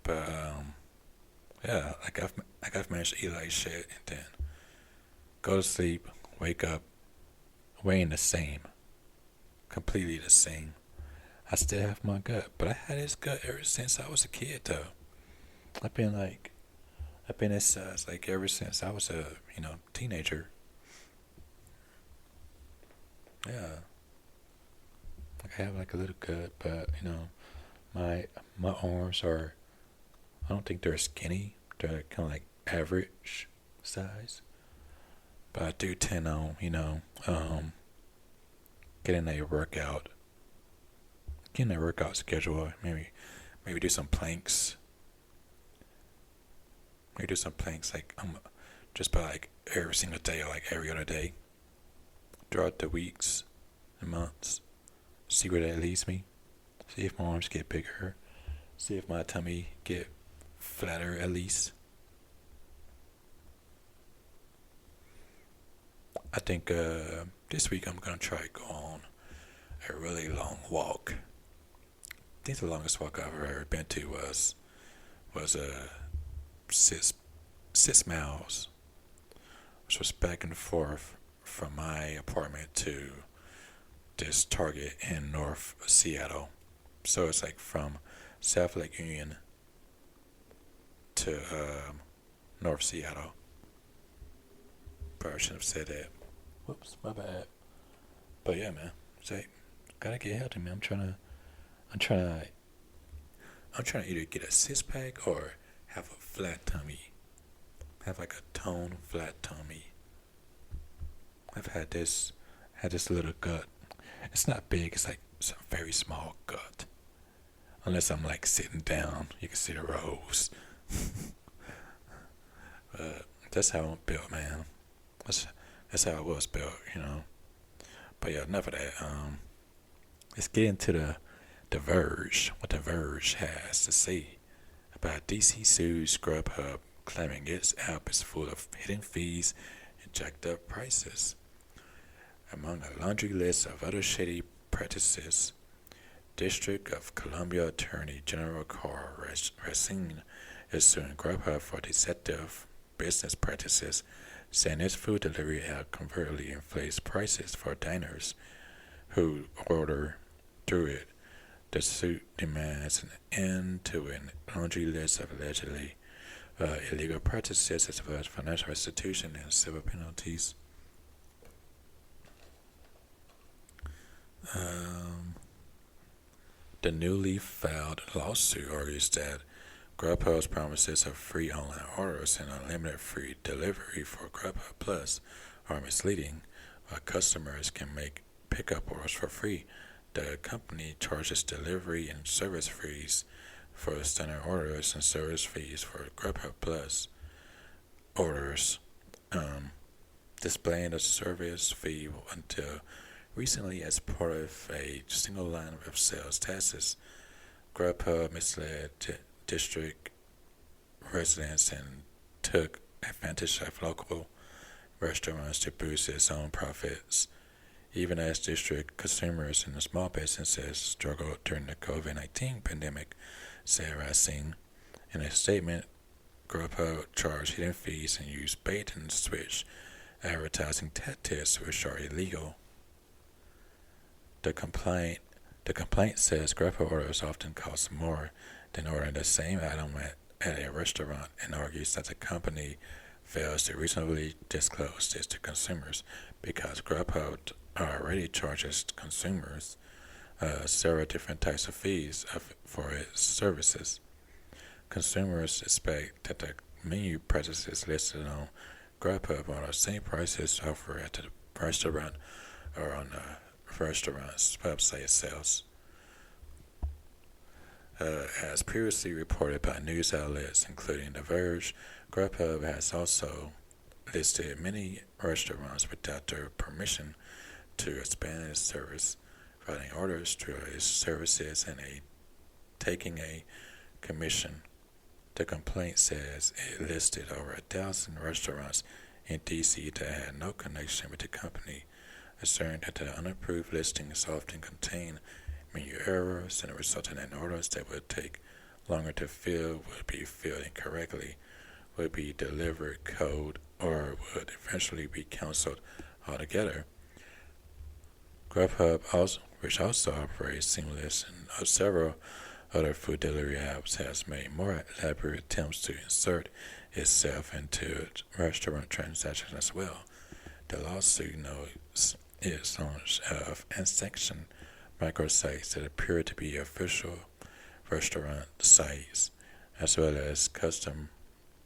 But yeah, I've managed to eat like shit and then go to sleep, wake up, weighing the same, completely the same. I still have my gut, but I had this gut ever since I was a kid though. I've been like I've been this size like ever since I was a teenager. Yeah, like I have like a little gut, but my my arms are, I don't think they're skinny. They're kind of like average size. But I do tend on getting a workout, getting a workout schedule. Maybe do some planks. Maybe do some planks like just by like every single day or like every other day throughout the weeks and months. See where that leads me. See if my arms get bigger. See if my tummy get flatter at least. I think this week I'm gonna try to go on a really long walk. I think the longest walk I've ever been to was 6 miles, which was back and forth from my apartment to this Target in North Seattle. So it's like from South Lake Union to North Seattle. Probably shouldn't have said that. Whoops, my bad. But yeah, man. Say, gotta get healthy, man. I'm trying to, I'm trying to either get a 6 pack or have a flat tummy. Have like a toned flat tummy. I've had this little gut. It's not big. It's a very small gut. Unless I'm like sitting down, you can see the rows. That's how I'm built, man. That's that's how I was built. But yeah, enough of that. Let's get into the Verge. What the Verge has to say about DC sues Grubhub, claiming its app is full of hidden fees and jacked up prices. Among a laundry list of other shady practices, District of Columbia Attorney General Carl Racine is suing Grubhub for deceptive business practices, saying its food delivery app covertly inflates prices for diners who order through it. The suit demands an end to a laundry list of allegedly illegal practices as well as financial restitution and civil penalties. Um, the newly filed lawsuit argues that Grubhub's promises of free online orders and unlimited free delivery for Grubhub Plus are misleading. While customers can make pickup orders for free, the company charges delivery and service fees for standard orders and service fees for Grubhub Plus orders, um, displaying the service fee until recently as part of a single line of sales taxes. Grubhub misled district residents and took advantage of local restaurants to boost its own profits, even as district consumers and small businesses struggled during the COVID-19 pandemic, said Racine. In a statement, Grubhub charged hidden fees and used bait and switch advertising tactics which are illegal. The complaint the complaint says Grubhub orders often cost more than ordering the same item at a restaurant and argues that the company fails to reasonably disclose this to consumers because Grubhub already charges consumers several different types of fees for its services. Consumers expect that the menu prices listed on Grubhub are the same prices offered at the restaurant or on the restaurant's website itself. As previously reported by news outlets including The Verge, Grubhub has also listed many restaurants without their permission to expand its service, writing orders through its services and taking a commission. The complaint says it listed over 1,000 restaurants in DC that had no connection with the company, asserting that the unapproved listings often contain menu errors and resulting in orders that would take longer to fill, would be filled incorrectly, would be delivered cold, or would eventually be canceled altogether. Grubhub, which also operates Seamless and several other food delivery apps, has made more elaborate attempts to insert itself into restaurant transactions as well. The lawsuit notes its launch of unsanctioned microsites that appear to be official restaurant sites, as well as custom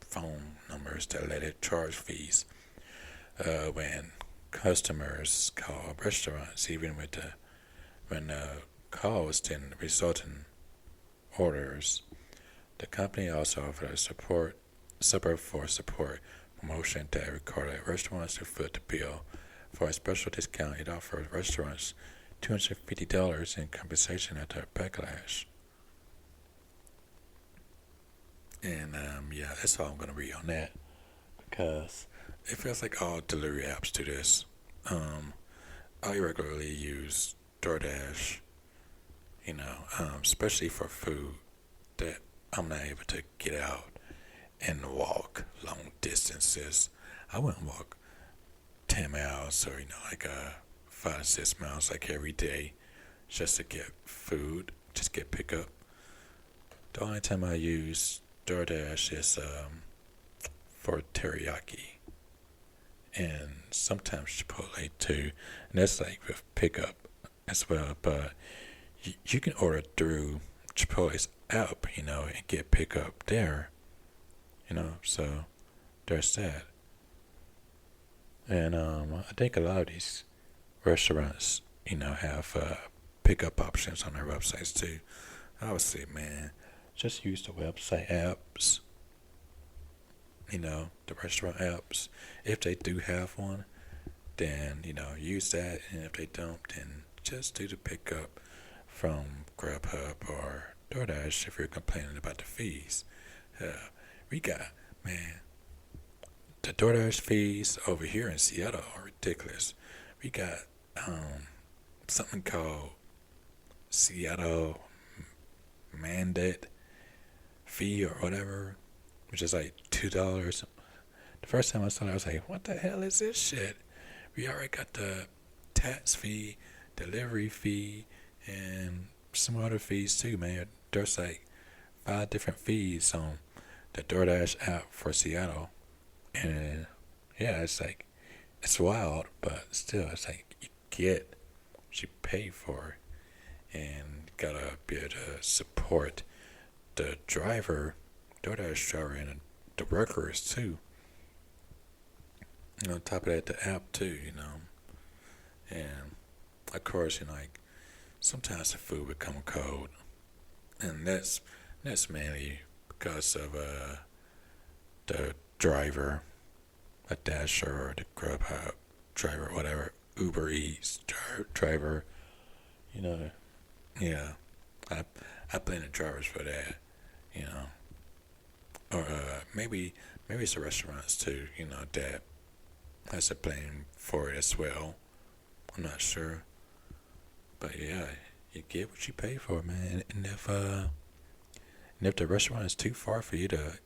phone numbers that let it charge fees when customers call restaurants, even when the calls didn't result in orders. The company also offered a support promotion that required restaurants to foot the bill. For a special discount, it offered restaurants $250 in compensation after a backlash. And yeah, that's all I'm gonna read on that because it feels like all delivery apps do this. I regularly use DoorDash, especially for food that I'm not able to get out and walk long distances. I wouldn't walk 10 miles or, 5 to 6 miles like every day just to get food, just get pickup. The only time I use DoorDash is for teriyaki and sometimes Chipotle too. And that's like with pickup as well. But you can order through Chipotle's app, and get pickup there. So there's that. And I think a lot of these restaurants, have pickup options on their websites too. I would say, man, just use the website apps, the restaurant apps. If they do have one, then, use that. And if they don't, then just do the pickup from Grubhub or DoorDash if you're complaining about the fees. We got, man, the DoorDash fees over here in Seattle are ridiculous. We got something called Seattle mandate fee or whatever, which is like $2. The first time I saw it, I was like, what the hell is this shit? We already got the tax fee, delivery fee, and some other fees too, man. There's like 5 different fees on the DoorDash app for Seattle. And yeah, it's wild, but still, it's like you get what you pay for, and gotta be able to support the driver, DoorDash driver, and the workers too. On top of that, the app too, and of course, sometimes the food would come cold, and that's mainly because of the driver, a Dasher or the Grubhub driver, whatever, Uber Eats driver, yeah. I blame the drivers for that, or maybe it's the restaurants too, that has to blame for it as well. I'm not sure, but yeah, you get what you pay for, man. And if the restaurant is too far for you to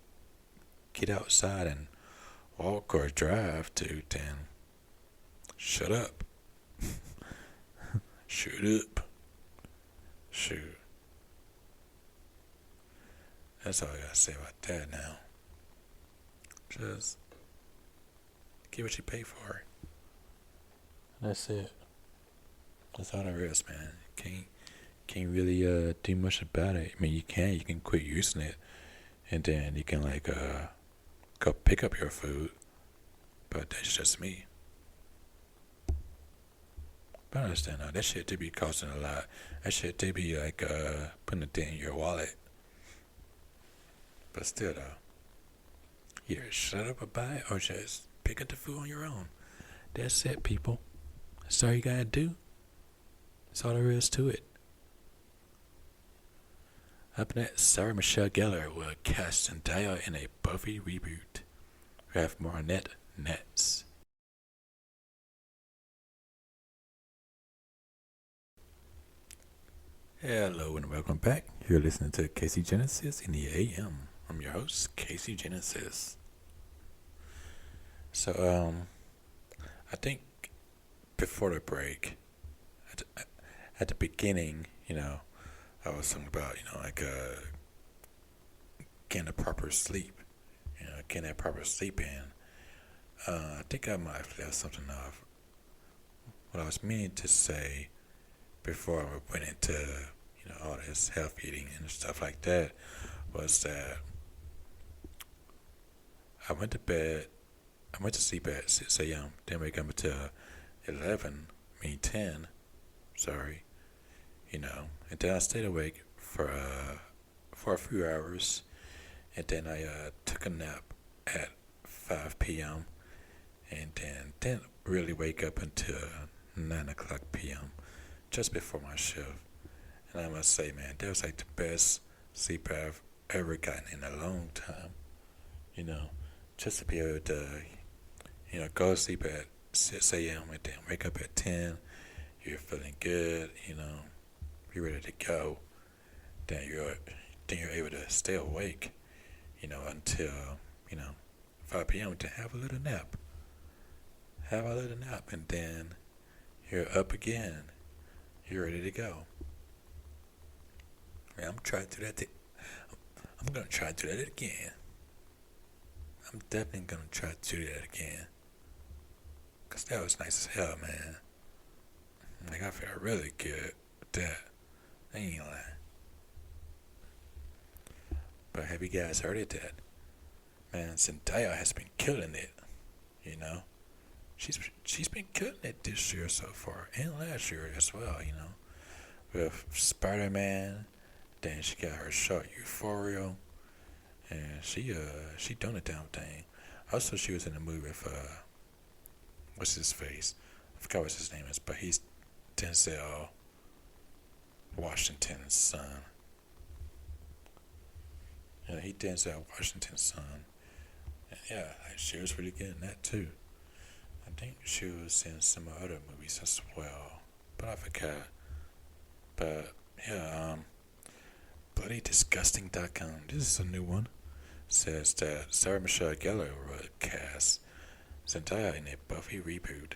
get outside and walk or drive to, then shut up. Shut up. Shoot. That's all I gotta say about that now. Just get what you pay for. That's it. That's all there is, man. Can't really do much about it. I mean, you can quit using it, and then you can go pick up your food. But that's just me. But I understand now. That shit do be costing a lot. That shit do be putting a dent in your wallet. But still though, either shut up about it or just pick up the food on your own. That's it, people. That's all you gotta do. That's all there is to it. Up next, Sarah Michelle Gellar will cast Zendaya in a Buffy reboot. We have more on that next. Hello and welcome back. You're listening to Casey Genesis in the AM. I'm your host, Casey Genesis. So, I think before the break, at the beginning, I was talking about, getting a proper sleep, getting that proper sleep in. I think I might have left something off. What I was meaning to say before I went into, all this health eating and stuff like that was that I went to bed. I went to sleep at 6 a.m. Then wake up until 11, ten. Sorry, and then I stayed awake for a few hours, and then I took a nap at 5 p.m. and then didn't really wake up until 9 o'clock p.m. just before my shift. And I must say, man, that was like the best sleep I've ever gotten in a long time. You know, just to be able to, go to sleep at 6 a.m. and then wake up at 10. You're feeling good, you're ready to go. Then you're able to stay awake, until, 5 p.m. to have a little nap. And then you're up again. You're ready to go. And I'm trying to do that. I'm gonna try to do that again. I'm definitely gonna try to do that again. Cause that was nice as hell, man. Like I feel really good with that. I ain't lying. But have you guys heard of that? Man, Zendaya has been killing it. She's been killing it this year so far, and last year as well. With Spider-Man. Then she got her show Euphoria, and she doing the damn thing. Also, she was in the movie with what's his face? I forgot what his name is, but he's Denzel Washington's son. Yeah, he Denzel Washington's son. And yeah, she was really good in that too. I think she was in some other movies as well, but I forgot. But yeah, BloodyDisgusting.com. This is a new one. Says that Sarah Michelle Gellar will cast Zendaya in a Buffy reboot.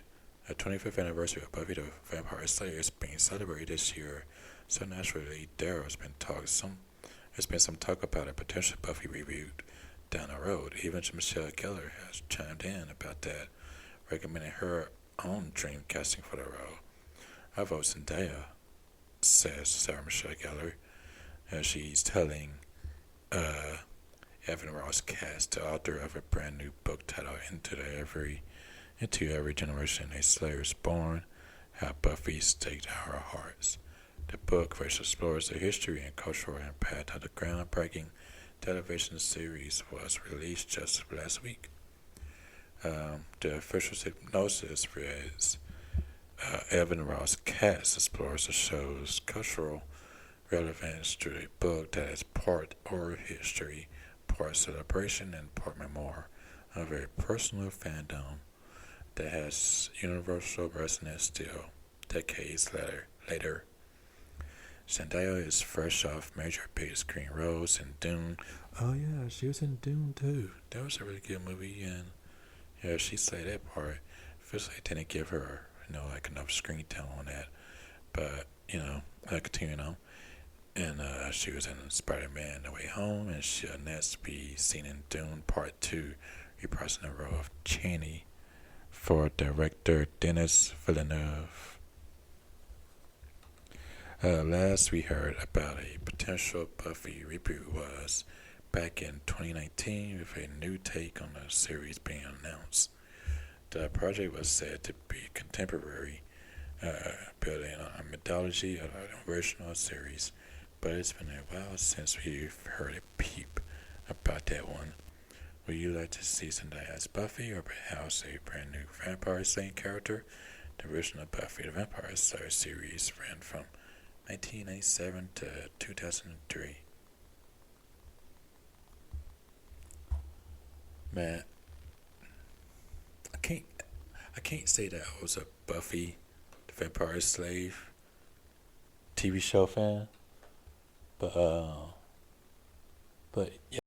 The 25th anniversary of Buffy the Vampire Slayer is being celebrated this year, so naturally there's been some talk about a potential Buffy reboot down the road. Even Michelle Gellar has chimed in about that, recommending her own dream casting for the role. I vote Zendaya, says Sarah Michelle Gellar. She's telling Evan Ross Cast, the author of a brand new book titled Into Every Generation a Slayer is Born, How Buffy Staked Our Hearts. The book, which explores the history and cultural impact of the groundbreaking television series, was released just last week. The official synopsis reads, Evan Ross Cast explores the show's cultural relevance through a book that is part oral history, part celebration, and part memoir of a personal fandom that has universal resonance still, decades later. Zendaya is fresh off major big screen roles in Dune. Oh yeah, she was in Dune too. That was a really good movie, and yeah, she played that part. Feels like they didn't give her, enough screen time on that. But, continuing on. And she was in Spider-Man No Way Home, and she'll next be seen in Dune Part 2, reprising the role of Chani for director Denis Villeneuve. Last we heard about a potential Buffy reboot was back in 2019 with a new take on the series being announced. The project was said to be contemporary, building on a mythology of the original series, but it's been a while since we've heard a peep about that one. Would you like to see Zendaya as Buffy, or perhaps a brand new vampire slaying character? The original Buffy the Vampire Slayer series ran from 1997 to 2003. Man, I can't say that I was a Buffy the Vampire Slave TV show fan. But yeah.